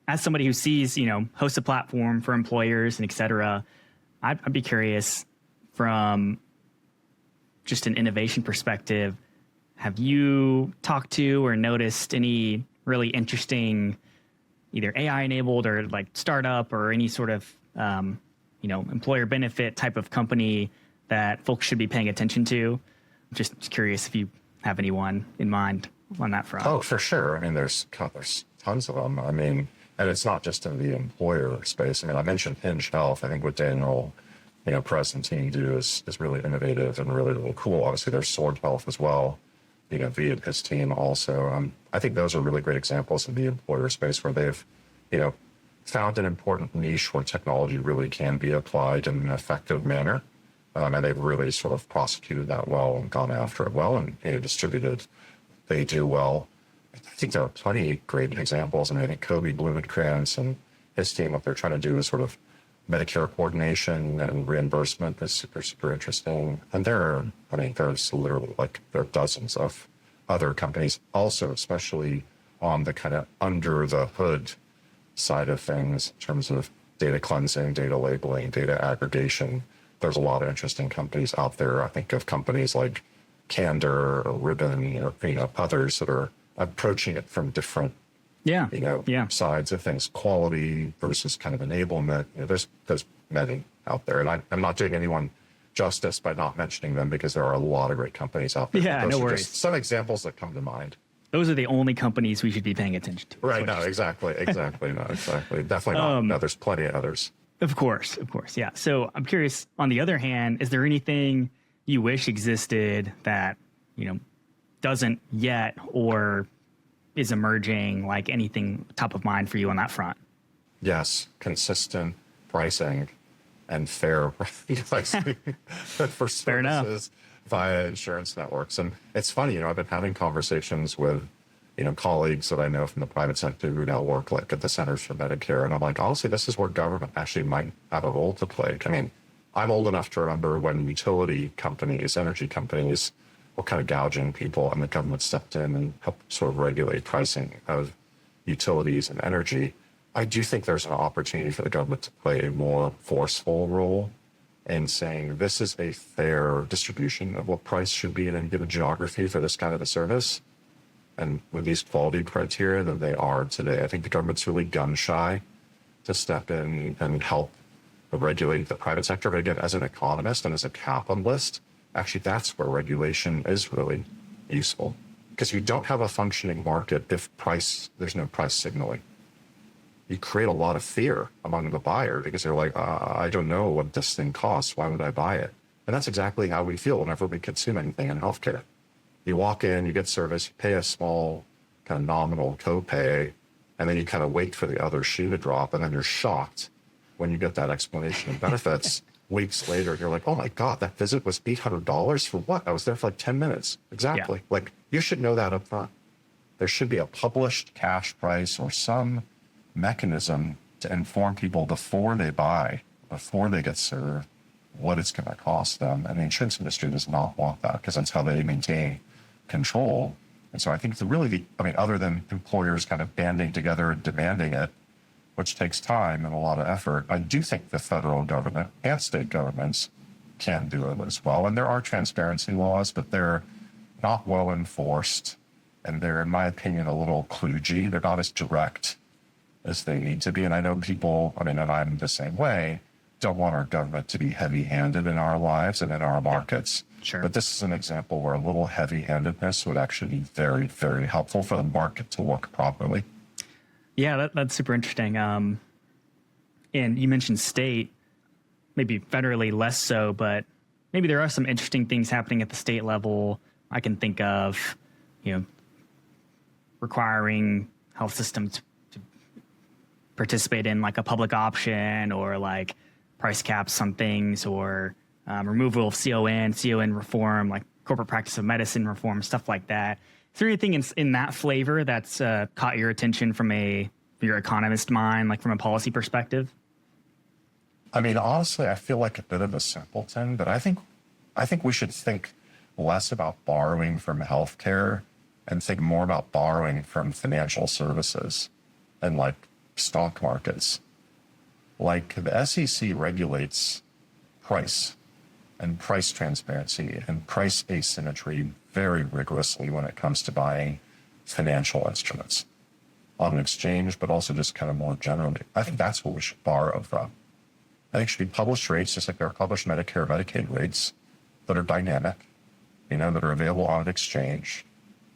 as somebody who sees, host a platform for employers and et cetera, I'd be curious from just an innovation perspective, have you talked to or noticed any really interesting, either AI enabled or like startup or any sort of, employer benefit type of company that folks should be paying attention to? Just curious if you have anyone in mind on that front. Oh, for sure. There's tons of them. And it's not just in the employer space. I mentioned Hinge Health. I think what Daniel President team do is really innovative and really cool. Obviously, there's Sword Health as well, via his team also. I think those are really great examples in the employer space where they've, found an important niche where technology really can be applied in an effective manner. And they've really sort of prosecuted that well and gone after it well and distributed. They do well. I think there are plenty of great examples. I think Kobe Blumenkrantz and his team, what they're trying to do is sort of Medicare coordination and reimbursement is super, super interesting. And there's literally there are dozens of other companies also, especially on the kind of under the hood side of things in terms of data cleansing, data labeling, data aggregation. There's a lot of interesting companies out there. I think of companies like Candor or Ribbon, others that are approaching it from different sides of things, quality versus kind of enablement. There's many out there. And I'm not doing anyone justice by not mentioning them because there are a lot of great companies out there. Yeah, no worries. Some examples that come to mind. Those are the only companies we should be paying attention to. Right, no, exactly. No, exactly. Definitely not. No, there's plenty of others. Of course, yeah. So I'm curious, on the other hand, is there anything you wish existed that, doesn't yet or is emerging, like anything top of mind for you on that front? Yes, consistent pricing and fair pricing for services via insurance networks. And it's funny, I've been having conversations with, colleagues that I know from the private sector who now work like at the Centers for Medicare. And I'm like, honestly, this is where government actually might have a role to play. I mean, I'm old enough to remember when utility companies, energy companies were kind of gouging people and the government stepped in and helped sort of regulate pricing of utilities and energy. I do think there's an opportunity for the government to play a more forceful role in saying this is a fair distribution of what price should be in a given geography for this kind of a service. And with these quality criteria than they are today, I think the government's really gun shy to step in and help regulate the private sector. But again, as an economist and as a capitalist, actually that's where regulation is really useful, because you don't have a functioning market if there's no price signaling. You create a lot of fear among the buyer because they're like, I don't know what this thing costs. Why would I buy it? And that's exactly how we feel whenever we consume anything in healthcare. You walk in, you get service, you pay a small kind of nominal copay, and then you kind of wait for the other shoe to drop, and then you're shocked when you get that explanation of benefits. Weeks later, you're like, oh my God, that visit was $800 for what? I was there for like 10 minutes. Exactly. Yeah. Like, you should know that up front. There should be a published cash price or some mechanism to inform people before they buy, before they get served, what it's going to cost them. And the insurance industry does not want that, because that's how they maintain control. And so I think other than employers kind of banding together and demanding it, which takes time and a lot of effort, I do think the federal government and state governments can do it as well. And there are transparency laws, but they're not well enforced. And they're, in my opinion, a little kludgy. They're not as direct as they need to be. And I know people, and I'm the same way, don't want our government to be heavy-handed in our lives and in our markets. Sure. But this is an example where a little heavy-handedness would actually be very, very helpful for the market to work properly. Yeah, that's super interesting. And you mentioned state, maybe federally less so, but maybe there are some interesting things happening at the state level. I can think of, requiring health systems to participate in like a public option, or like price caps on things, or removal of CON reform, like corporate practice of medicine reform, stuff like that. Is there anything in that flavor that's caught your attention from your economist mind, like from a policy perspective? Honestly, I feel like a bit of a simpleton, but I think we should think less about borrowing from healthcare and think more about borrowing from financial services and like stock markets. Like the SEC regulates price and price transparency and price asymmetry very rigorously when it comes to buying financial instruments on an exchange, but also just kind of more generally. I think that's what we should borrow from. I think it should be published rates, just like there are published Medicare, Medicaid rates that are dynamic, that are available on an exchange.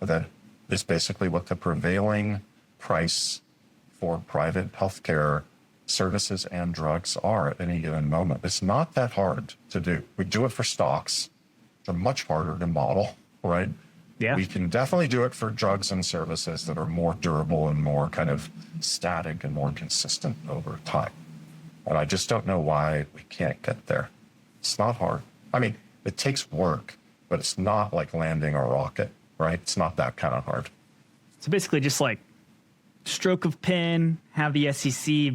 That is basically what the prevailing price for private healthcare services and drugs are at any given moment. It's not that hard to do. We do it for stocks. They're much harder to model, right? Yeah. We can definitely do it for drugs and services that are more durable and more kind of static and more consistent over time. And I just don't know why we can't get there. It's not hard. It takes work, but it's not like landing a rocket, right? It's not that kind of hard. So basically just like stroke of pen, have the SEC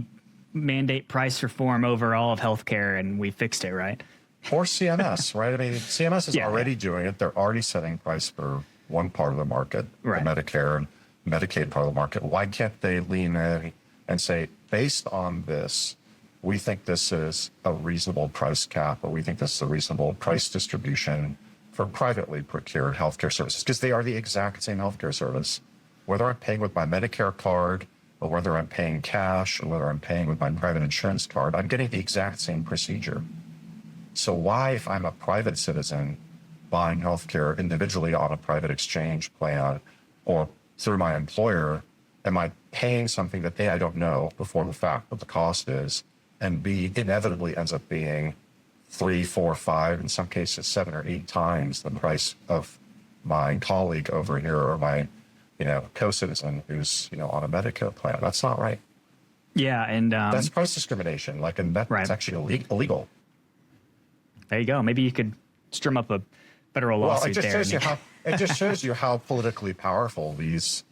mandate price reform over all of healthcare, and we fixed it, right? Or CMS, right? CMS is already doing it. They're already setting price for one part of the market, right, the Medicare and Medicaid part of the market. Why can't they lean in and say, based on this, we think this is a reasonable price cap, or we think this is a reasonable price distribution for privately procured healthcare services? Because they are the exact same healthcare service. Whether I'm paying with my Medicare card, or whether I'm paying cash, or whether I'm paying with my private insurance card, I'm getting the exact same procedure. So why, if I'm a private citizen buying healthcare individually on a private exchange plan or through my employer, am I paying something that A, I don't know before the fact what the cost is, and B, inevitably ends up being 3, 4, 5, in some cases 7 or 8 times the price of my colleague over here or my, co-citizen who's, on a Medicare plan. That's not right. Yeah. And That's price discrimination. And that's right. actually illegal. There you go. Maybe you could strum up a federal lawsuit it just shows you how politically powerful these,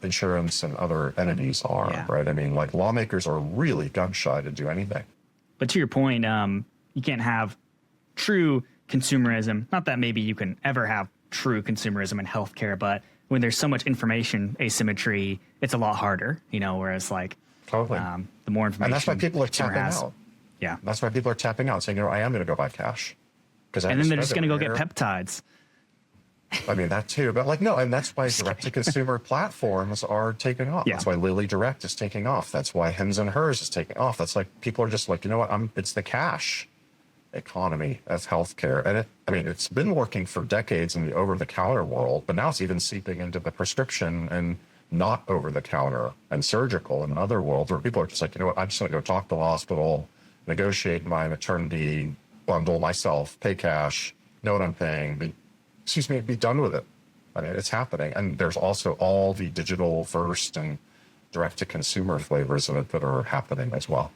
insurance and other entities are, right? I mean, lawmakers are really gun shy to do anything. But to your point, you can't have true consumerism. Not that maybe you can ever have true consumerism in healthcare, but when there's so much information asymmetry, it's a lot harder, whereas totally. The more information. And that's why people are tapping out. Yeah. That's why people are tapping out, saying, I am going to go buy cash. And then they're just going to go get peptides. I mean, that too. But no, and that's why direct-to-consumer platforms are taking off. Yeah. That's why Lilly Direct is taking off. That's why Hims and Hers is taking off. That's people are just you know what? It's the cash economy of healthcare. And it's been working for decades in the over-the-counter world, but now it's even seeping into the prescription and not over-the-counter and surgical and other worlds where people are just you know what? I'm just going to go talk to the hospital, negotiate my maternity bundle myself, pay cash, know what I'm paying, be done with it. It's happening. And there's also all the digital first and direct-to-consumer flavors of it that are happening as well.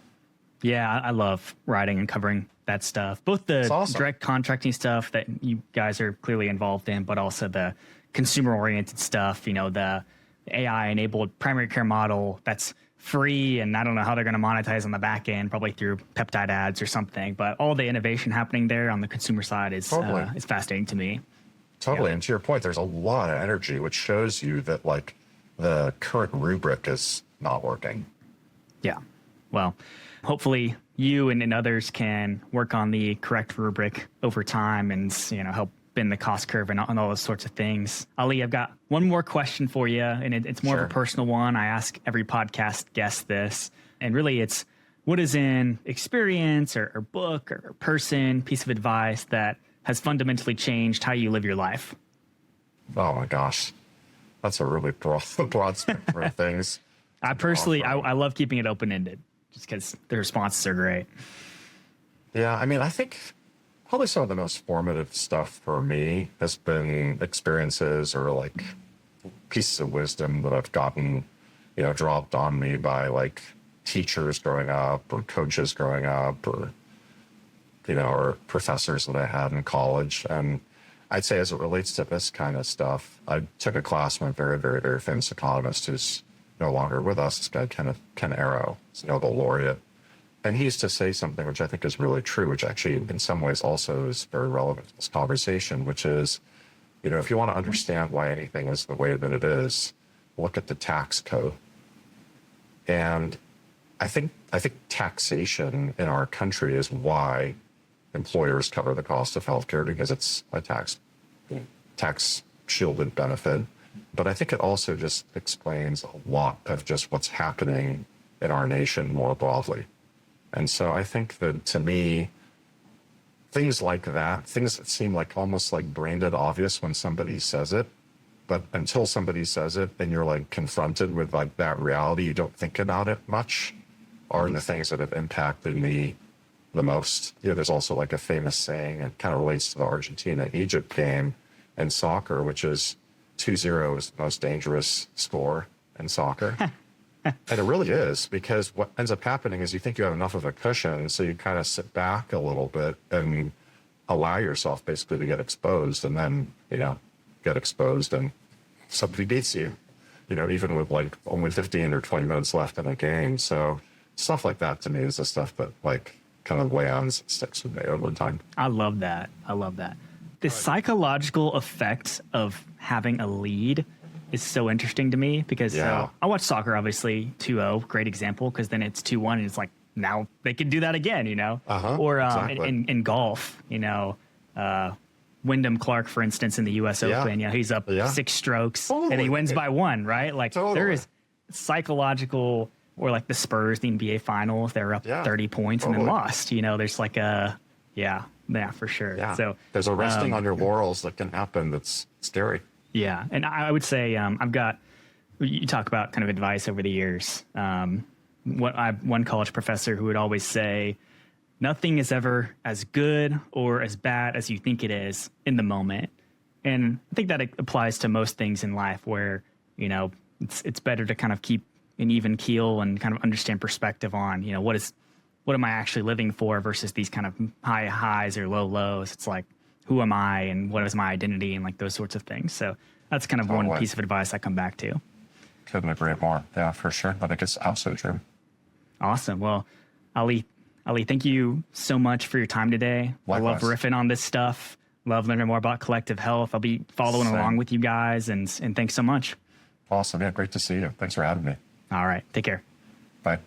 Yeah, I love writing and covering that stuff. Both the direct contracting stuff that you guys are clearly involved in, but also the consumer-oriented stuff, the AI-enabled primary care model that's free, and I don't know how they're going to monetize on the back end, probably through peptide ads or something. But all the innovation happening there on the consumer side is fascinating to me. Totally. Yeah. And to your point, there's a lot of energy, which shows you that the current rubric is not working. Yeah. Well, hopefully you and others can work on the correct rubric over time and, help bend the cost curve and all those sorts of things. Ali, I've got one more question for you, and it's more of a personal one. I ask every podcast guest this, and really it's what is an experience or book or person, piece of advice that has fundamentally changed how you live your life? Oh my gosh. That's a really broad spectrum of things. I personally, I love keeping it open-ended just because the responses are great. Yeah, I think probably some of the most formative stuff for me has been experiences or pieces of wisdom that I've gotten, dropped on me by teachers growing up or coaches growing up or professors that I had in college. And I'd say as it relates to this kind of stuff, I took a class from a very, very, very famous economist who's no longer with us, this guy, Ken Arrow. He's a Nobel laureate. And he used to say something which I think is really true, which actually in some ways also is very relevant to this conversation, which is, if you want to understand why anything is the way that it is, look at the tax code. And I think taxation in our country is why employers cover the cost of healthcare, because it's a tax shielded benefit. But I think it also just explains a lot of just what's happening in our nation more broadly. And so I think that to me, things like that, things that seem almost branded obvious when somebody says it, but until somebody says it and you're confronted with that reality, you don't think about it much, are the things that have impacted me the most. There's also a famous saying, it kind of relates to the Argentina-Egypt game in soccer, which is 2-0 is the most dangerous score in soccer. And it really is, because what ends up happening is you think you have enough of a cushion, so you kind of sit back a little bit and allow yourself basically to get exposed, and then, get exposed and somebody beats you, even with only 15 or 20 minutes left in a game. So stuff like that to me is the stuff that kind of lands, sticks with me over time. I love that. The psychological effect of having a lead is so interesting to me because I watch soccer, obviously, 2-0, great example, because then it's 2-1 and it's now they can do that again, Or exactly. in golf, Wyndham Clark, for instance, in the U.S. Open, he's up 6 strokes and he wins by 1, right? Totally. There is psychological, or the Spurs, the NBA Finals, they're up 30 points and then lost. There's for sure. Yeah. So there's a resting on your laurels that can happen that's scary. Yeah. And I would say I've got, you talk about kind of advice over the years. One college professor who would always say, nothing is ever as good or as bad as you think it is in the moment. And I think that it applies to most things in life where, you know, it's better to kind of keep an even keel and kind of understand perspective on, you know, what am I actually living for versus these kind of high highs or low lows. It's like, who am I and what is my identity and like those sorts of things. So that's kind of one piece of advice I come back to. Couldn't agree more. Yeah, for sure. I think it's absolutely true. Awesome. Well, Ali, thank you so much for your time today. Likewise. I love riffing on this stuff. Love learning more about collective health. I'll be following along with you guys, and thanks so much. Awesome. Yeah, great to see you. Thanks for having me. All right. Take care. Bye.